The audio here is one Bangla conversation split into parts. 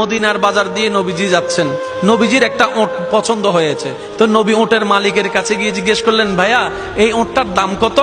মদিনার বাজার দিয়ে নবীজি যাচ্ছেন, নবীজির একটা ওট পছন্দ হয়েছে। তো নবী ওটের মালিকের কাছে গিয়ে জিজ্ঞেস করলেন, ভাইয়া এই ওটটার দাম কত?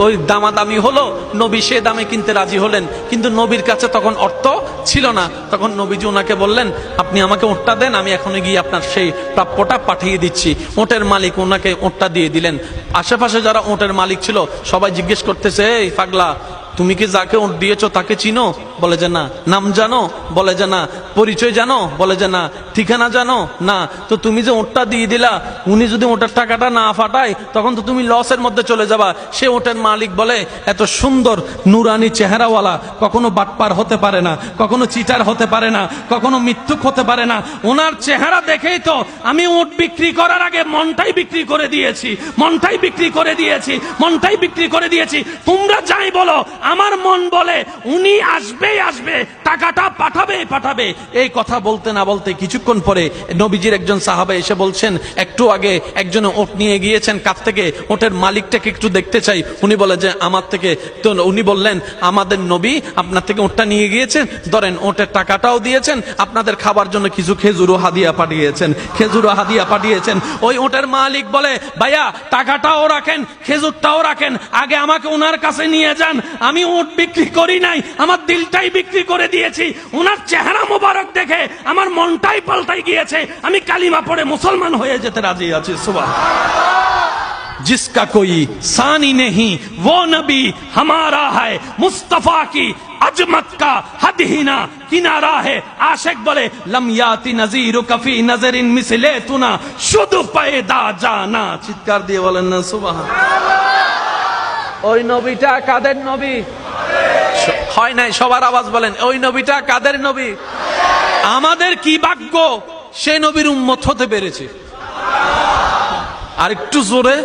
ওই দামাদামি হলো, নবী সে দামে কিনতে রাজি হলেন, কিন্তু নবীর কাছে তখন অর্থ ছিল না। তখন নবীজি ওনাকে বললেন, আপনি আমাকে ওটটা দেন, আমি এখনই গিয়ে আপনার সেই প্রাপ্যটা পাঠিয়ে দিচ্ছি। ওটের মালিক ওনাকে ওটটা দিয়ে দিলেন। আশেপাশে যারা ওটের মালিক ছিল সবাই জিজ্ঞেস করতেছে, এই পাগলা, তুমি কি যাকে ওট দিয়েছো তাকে চিনো? বলে যে না। নাম জানো? বলে যে না। পরিচয় জানো? বলে যে না। ঠিকানা জানো? না। তো তুমি যে ওটটা দিয়ে দিলা, উনি যদি ওটার টাকাটা না ফাটায় তখন তো তুমি লসের মধ্যে চলে যাবা। সে ওটের মালিক বলে, এত সুন্দর নুরানি চেহারাওয়ালা কখনো বাটপার হতে পারে না, কখনো চিটার হতে পারে না, কখনো মিথ্যুক হতে পারে না। ওনার চেহারা দেখেই তো আমি ওট বিক্রি করার আগে মনটাই বিক্রি করে দিয়েছি, মনটাই বিক্রি করে দিয়েছি, মনটাই বিক্রি করে দিয়েছি। তোমরা যাই বলো, আমার মন বলে উনি আসবেই আসবে, টাকাটা পাঠাবে পাঠাবে। এই কথা বলতে না বলতে কিছুক্ষণ পরে নবীজির একজন সাহাবা এসে বলছেন, একটু আগে একজনে ওট নিয়ে গিয়েছেন, কাছ থেকে ওটের মালিকটাকে একটু দেখতে চাই। উনি বলে যে আমার থেকে। তো উনি বললেন, আমাদের নবী আপনার থেকে ওটটা নিয়ে গিয়েছেন, ধরেন ওটের টাকাটাও দিয়েছেন, আপনাদের খাবার জন্য কিছু খেজুরও হাদিয়া পাঠিয়েছেন, খেজুরও হাদিয়া পাঠিয়েছেন। ওই ওটের মালিক বলে, ভাইয়া টাকাটাও রাখেন, খেজুরটাও রাখেন, আগে আমাকে ওনার কাছে নিয়ে যান। আমি ওট বিক্রি করি নাই, আমার দিলটাই বিক্রি করে দিয়েছি। ওনার চেহারা মোবারক দেখে আমার মনটাই পাল্টাই গিয়েছে, আমি কালিমা পড়ে মুসলমান হয়ে যেতে রাজি আছি। সুবহানাল্লাহ। जिसका कोई सानी नहीं वो नबी हमारा है, मुस्तफा की अजमत का हद ही ना किनारा है। आशिक बोले, लम याति नजीर कफी नजरिन मिसले तुना शुद्ध पैदा जाना। চিৎকার দিয়ে বলেন না সুবহানাল্লাহ। ওই নবীটা কাদের নবী? হয় নাই, সবার আওয়াজ বলেন, ওই নবীটা কাদের নবী? আমাদের কি ভাগ্য সে নবীর উম্মত হতে পেরেছে। আর একটু জোরে